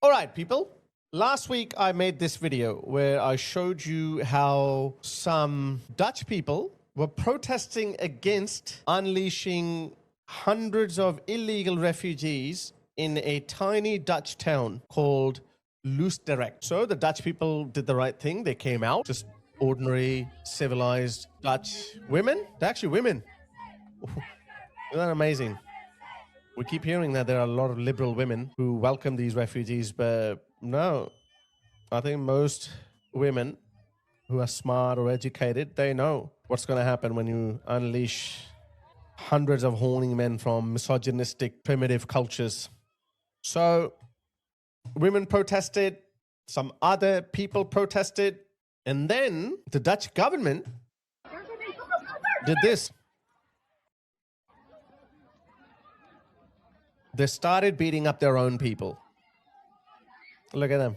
All right, people. Last week, I made this video where I showed you how some Dutch people were protesting against unleashing hundreds of illegal refugees in a tiny Dutch town called Loosdrecht. So the Dutch people did the right thing. They came out, just ordinary, civilized Dutch women. They're actually women. Isn't that amazing? We keep hearing that there are a lot of liberal women who welcome these refugees, but no, I think most women who are smart or educated, they know what's going to happen when you unleash hundreds of horny men from misogynistic, primitive cultures. So women protested, some other people protested, and then the Dutch government did this. They started beating up their own people. Look at them.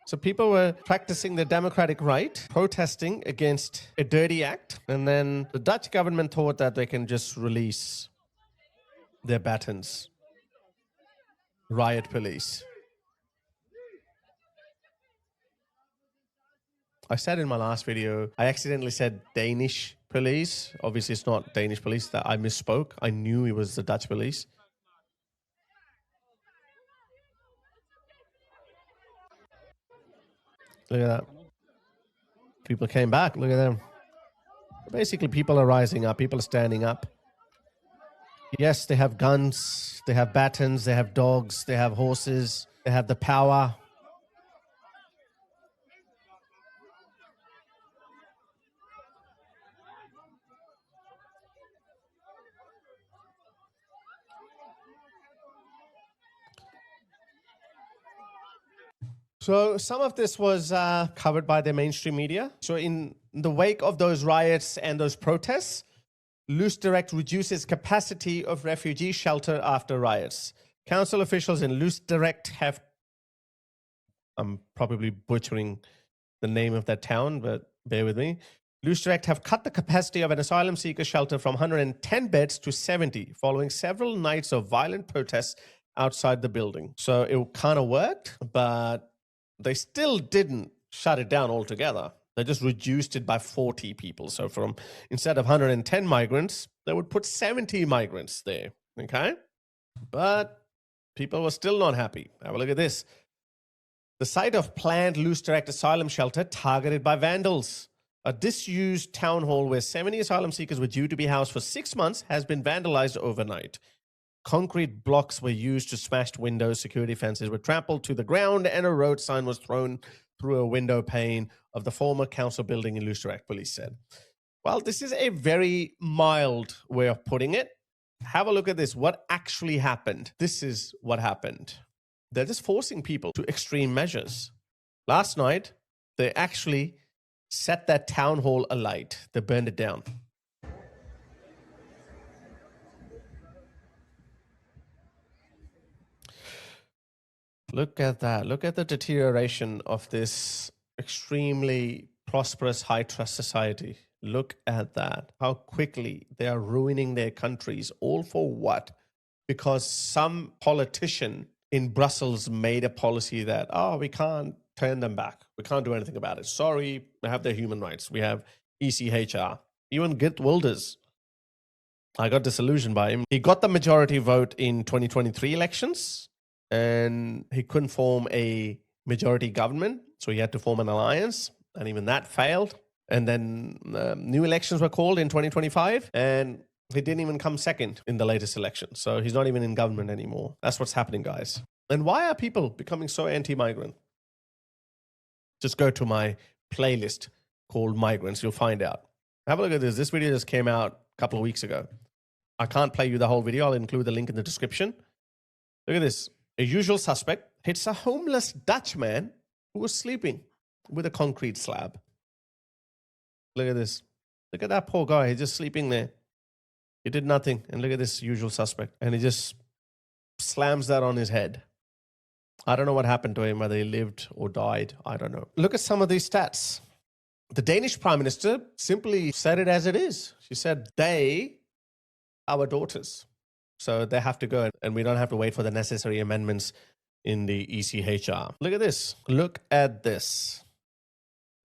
So people were practicing their democratic right, protesting against a dirty act, and then the Dutch government thought that they can just release their batons. Riot police. I said in my last video, I accidentally said Danish police. Obviously, it's not Danish police. That I misspoke. I knew it was the Dutch police. Look at that. People came back. Look at them. Basically, people are rising up. People are standing up. Yes, they have guns. They have batons. They have dogs. They have horses. They have the power. So some of this was covered by the mainstream media. So in the wake of those riots and those protests, Loosdrecht reduces capacity of refugee shelter after riots. Council officials in Loosdrecht have, I'm probably butchering the name of that town, but bear with me. Loosdrecht have cut the capacity of an asylum seeker shelter from 110 beds to 70 following several nights of violent protests outside the building. So it kind of worked, but they still didn't shut it down altogether. They just reduced it by 40 people. So from instead of 110 migrants, they would put 70 migrants there. Okay? But people were still not happy. Have a look at this. The site of planned Loosdrecht asylum shelter targeted by vandals. A disused town hall where 70 asylum seekers were due to be housed for 6 months has been vandalized overnight. Concrete blocks were used to smash windows, security fences were trampled to the ground, and a road sign was thrown through a window pane of the former council building in Loosdrecht, police said. Well, this is a very mild way of putting it. Have a look at this. What actually happened? This is what happened. They're just forcing people to extreme measures. Last night, they actually set that town hall alight. They burned it down. Look at that. Look at the deterioration of this extremely prosperous, high-trust society. Look at that. How quickly they are ruining their countries. All for what? Because some politician in Brussels made a policy that, oh, we can't turn them back. We can't do anything about it. Sorry, we have their human rights. We have ECHR. Even Geert Wilders. I got disillusioned by him. He got the majority vote in 2023 elections, and he couldn't form a majority government, so he had to form an alliance, and even that failed. And then new elections were called in 2025, and he didn't even come second in the latest election. So he's not even in government anymore. That's what's happening, guys. And why are people becoming so anti-migrant? Just go to my playlist called Migrants. You'll find out. Have a look at this. This video just came out a couple of weeks ago. I can't play you the whole video. I'll include the link in the description. Look at this. A usual suspect hits a homeless Dutch man who was sleeping with a concrete slab. Look at this. Look at that poor guy. He's just sleeping there. He did nothing. And look at this usual suspect. And he just slams that on his head. I don't know what happened to him, whether he lived or died. I don't know. Look at some of these stats. The Danish Prime Minister simply said it as it is. She said, they, our daughters. So they have to go, and we don't have to wait for the necessary amendments in the ECHR. Look at this. Look at this.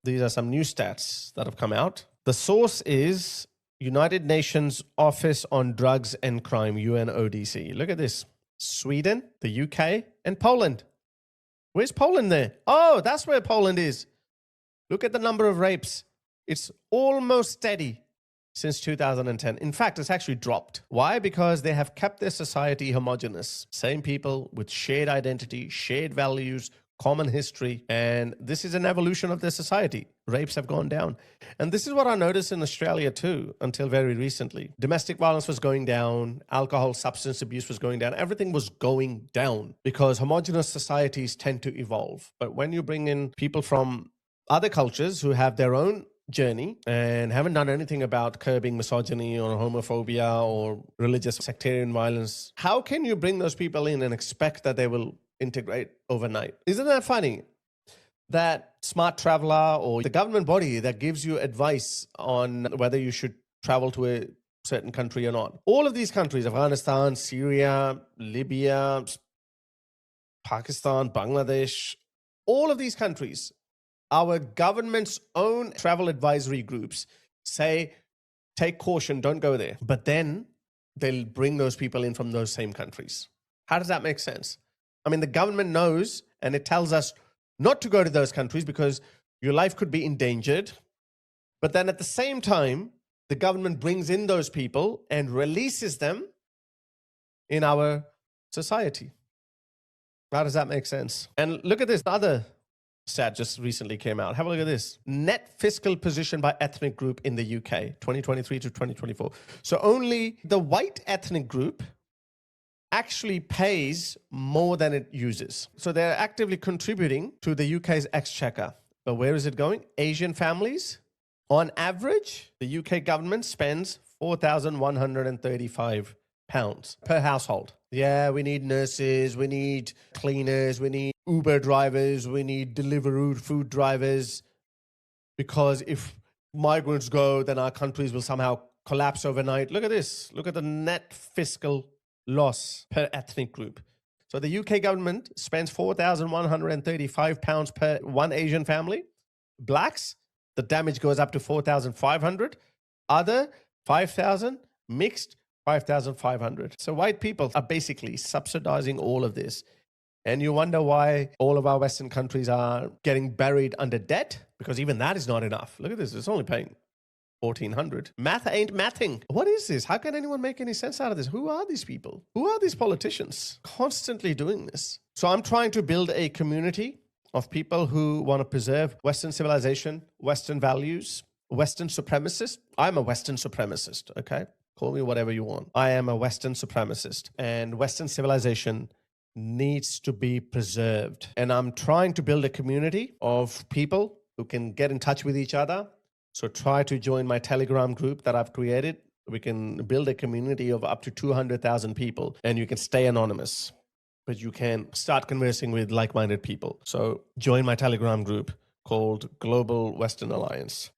These are some new stats that have come out. The source is United Nations Office on Drugs and Crime, UNODC. Look at this. Sweden, the UK, and Poland. Where's Poland there? Oh, that's where Poland is. Look at the number of rapes. It's almost steady since 2010. In fact, it's actually dropped. Why? Because they have kept their society homogeneous. Same people with shared identity, shared values, common history. And this is an evolution of their society. Rapes have gone down. And this is what I noticed in Australia too, until very recently. Domestic violence was going down. Alcohol, substance abuse was going down. Everything was going down because homogeneous societies tend to evolve. But when you bring in people from other cultures who have their own journey and haven't done anything about curbing misogyny or homophobia or religious sectarian violence, how can you bring those people in and expect that they will integrate overnight? Isn't that funny? That smart traveler or the government body that gives you advice on whether you should travel to a certain country or not. All of these countries, Afghanistan, Syria, Libya, Pakistan, Bangladesh, all of these countries, our government's own travel advisory groups say, take caution, don't go there. But then they'll bring those people in from those same countries. How does that make sense? I mean, the government knows and it tells us not to go to those countries because your life could be endangered. But then at the same time, the government brings in those people and releases them in our society. How does that make sense? And look at this other stat just recently came out. Have a look at this. Net fiscal position by ethnic group in the UK, 2023 to 2024. So only the white ethnic group actually pays more than it uses. So they're actively contributing to the UK's exchequer. But where is it going? Asian families, on average, the UK government spends £4,135 per household. Yeah, we need nurses, we need cleaners, we need Uber drivers, we need Deliveroo food drivers, because if migrants go, then our countries will somehow collapse overnight. Look at this. Look at the net fiscal loss per ethnic group. So the UK government spends £4,135 per one Asian family. Blacks, the damage goes up to 4,500. Other, 5,000. Mixed, 5,500. So white people are basically subsidizing all of this. And you wonder why all of our Western countries are getting buried under debt, because even that is not enough. Look at this. It's only paying 1,400. Math ain't mathing. What is this? How can anyone make any sense out of this? Who are these people? Who are these politicians constantly doing this? So I'm trying to build a community of people who want to preserve Western civilization, Western values, Western supremacists. I'm a Western supremacist, okay? Call me whatever you want. I am a Western supremacist, and Western civilization needs to be preserved. And I'm trying to build a community of people who can get in touch with each other. So try to join my Telegram group that I've created. We can build a community of up to 200,000 people, and you can stay anonymous, but you can start conversing with like-minded people. So join my Telegram group called Global Western Alliance.